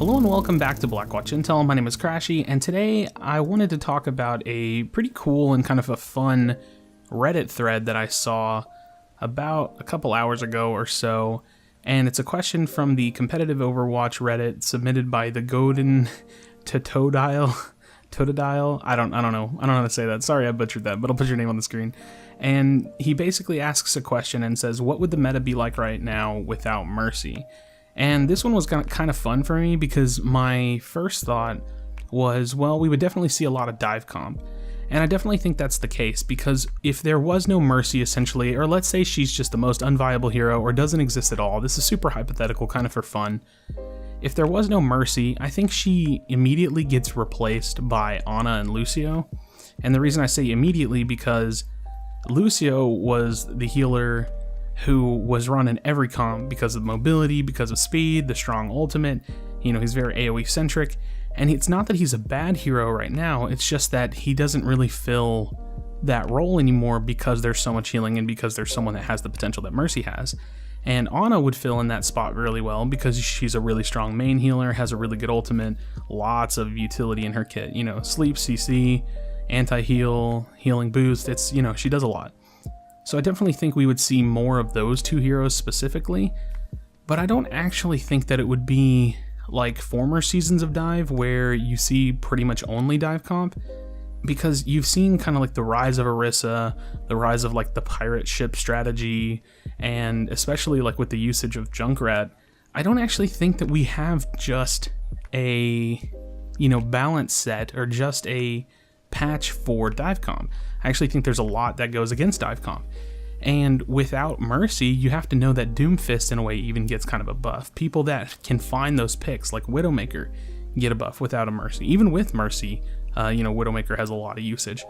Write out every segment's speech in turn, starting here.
Hello and welcome back to Blackwatch Intel. My name is Crashy, and today I wanted to talk about a pretty cool and kind of a fun Reddit thread that I saw about a couple hours ago or so, and it's a question from the competitive Overwatch Reddit submitted by the Godin Totodile. I don't know how to say that. Sorry I butchered that, but I'll put your name on the screen. And he basically asks a question and says, what would the meta be like right now without Mercy? And this one was kind of fun for me because my first thought was, well, we would definitely see a lot of dive comp. And I definitely think that's the case because if there was no Mercy essentially, or let's say she's just the most unviable hero or doesn't exist at all, this is super hypothetical, kind of for fun. If there was no Mercy, I think she immediately gets replaced by Ana and Lucio. And the reason I say immediately because Lucio was the healer who was run in every comp because of mobility, because of speed, the strong ultimate. You know, he's very AoE centric, and it's not that he's a bad hero right now, it's just that he doesn't really fill that role anymore because there's so much healing and because there's someone that has the potential that Mercy has. And Ana would fill in that spot really well because she's a really strong main healer, has a really good ultimate, lots of utility in her kit. You know, sleep, CC, anti-heal, healing boost, it's, you know, she does a lot. So I definitely think we would see more of those two heroes specifically, but I don't actually think that it would be like former seasons of Dive where you see pretty much only dive comp, because you've seen kind of like the rise of Orisa, the rise of like the pirate ship strategy, and especially like with the usage of Junkrat. I don't actually think that we have just a, you know, balance set or just a patch for dive comp. I actually think there's a lot that goes against dive comp. And without Mercy, you have to know that Doomfist in a way even gets kind of a buff. People that can find those picks, like Widowmaker, get a buff without a Mercy. Even with Mercy, you know, Widowmaker has a lot of usage.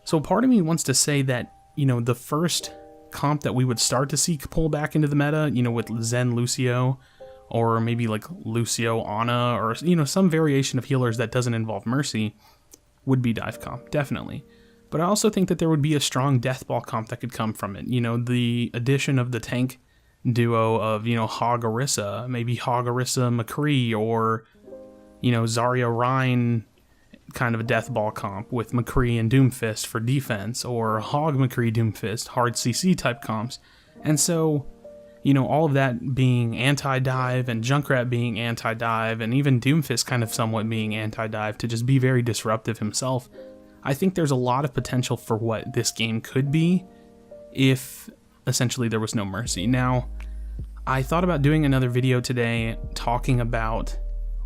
So part of me wants to say that, you know, the first comp that we would start to see pull back into the meta, you know, with Zen Lucio, or maybe like Lucio Ana, or, you know, some variation of healers that doesn't involve Mercy, would be dive comp, definitely. But I also think that there would be a strong death ball comp that could come from it. You know, the addition of the tank duo of, you know, Hog Orisa, maybe Hog Orisa McCree, or, you know, Zarya Rhine kind of a death ball comp with McCree and Doomfist for defense, or Hog McCree Doomfist, hard CC type comps. And so, you know, all of that being anti-dive and Junkrat being anti-dive and even Doomfist kind of somewhat being anti-dive to just be very disruptive himself, I think there's a lot of potential for what this game could be if essentially there was no Mercy. Now, I thought about doing another video today talking about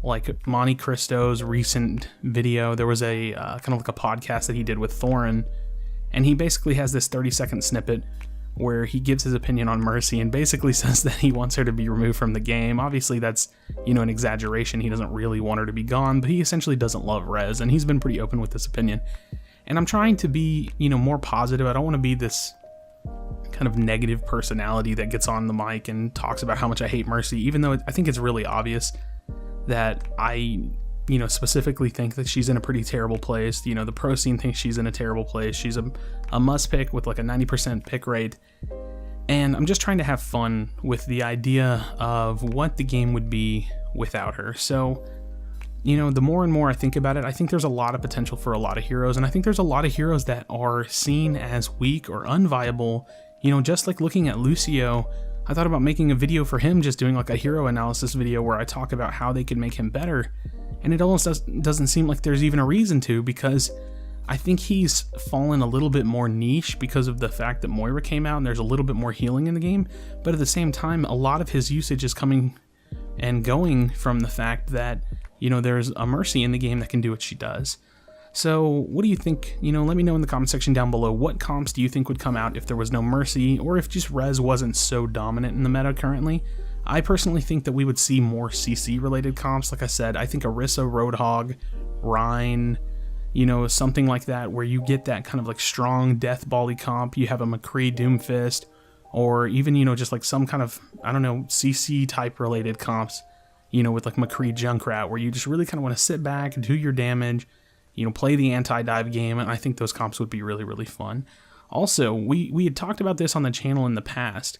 like Monte Cristo's recent video. There was a kind of like a podcast that he did with Thorin, and he basically has this 30-second snippet where he gives his opinion on Mercy and basically says that he wants her to be removed from the game. Obviously that's, you know, an exaggeration. He doesn't really want her to be gone, but he essentially doesn't love Rez, and he's been pretty open with this opinion. And I'm trying to be, you know, more positive. I don't want to be this kind of negative personality that gets on the mic and talks about how much I hate Mercy, even though I think it's really obvious that I, you know, specifically think that she's in a pretty terrible place. You know, the pro scene thinks she's in a terrible place. She's a must pick with like a 90% pick rate. And I'm just trying to have fun with the idea of what the game would be without her. So, you know, the more and more I think about it, I think there's a lot of potential for a lot of heroes. And I think there's a lot of heroes that are seen as weak or unviable. You know, just like looking at Lucio, I thought about making a video for him, just doing like a hero analysis video where I talk about how they could make him better. And it almost doesn't seem like there's even a reason to, because I think he's fallen a little bit more niche because of the fact that Moira came out and there's a little bit more healing in the game. But at the same time, a lot of his usage is coming and going from the fact that, you know, there's a Mercy in the game that can do what she does. So what do you think? You know, let me know in the comment section down below, what comps do you think would come out if there was no Mercy, or if just Rez wasn't so dominant in the meta currently? I personally think that we would see more CC related comps. Like I said, I think Orisa, Roadhog, Rhine, you know, something like that, where you get that kind of like strong death bally comp. You have a McCree Doomfist, or even, you know, just like some kind of, I don't know, CC type related comps, you know, with like McCree Junkrat, where you just really kind of want to sit back, do your damage, you know, play the anti-dive game. And I think those comps would be really, really fun. Also, we had talked about this on the channel in the past,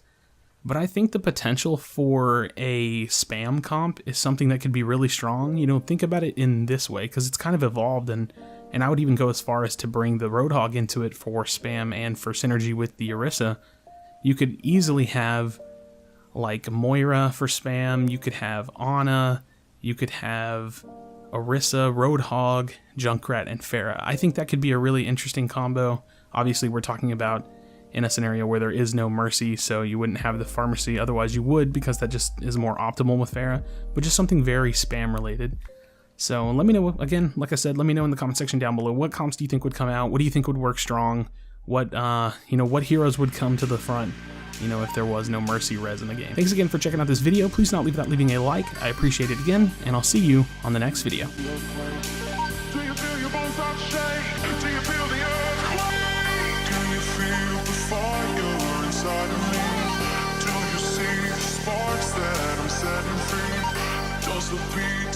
But I think the potential for a spam comp is something that could be really strong. You know, think about it in this way, because it's kind of evolved, and I would even go as far as to bring the Roadhog into it for spam and for synergy with the Orisa. You could easily have like Moira for spam, you could have Ana, you could have Orisa, Roadhog, Junkrat, and Pharah. I think that could be a really interesting combo. Obviously, we're talking about in a scenario where there is no Mercy, so you wouldn't have the Pharmacy, otherwise you would, because that just is more optimal with Pharah, but just something very spam related. So let me know, again, like I said, let me know in the comment section down below, what comps do you think would come out? What do you think would work strong? What, what heroes would come to the front, if there was no Mercy res in the game? Thanks again for checking out this video. Please not leave without leaving a like. I appreciate it again, and I'll see you on the next video. Does the beat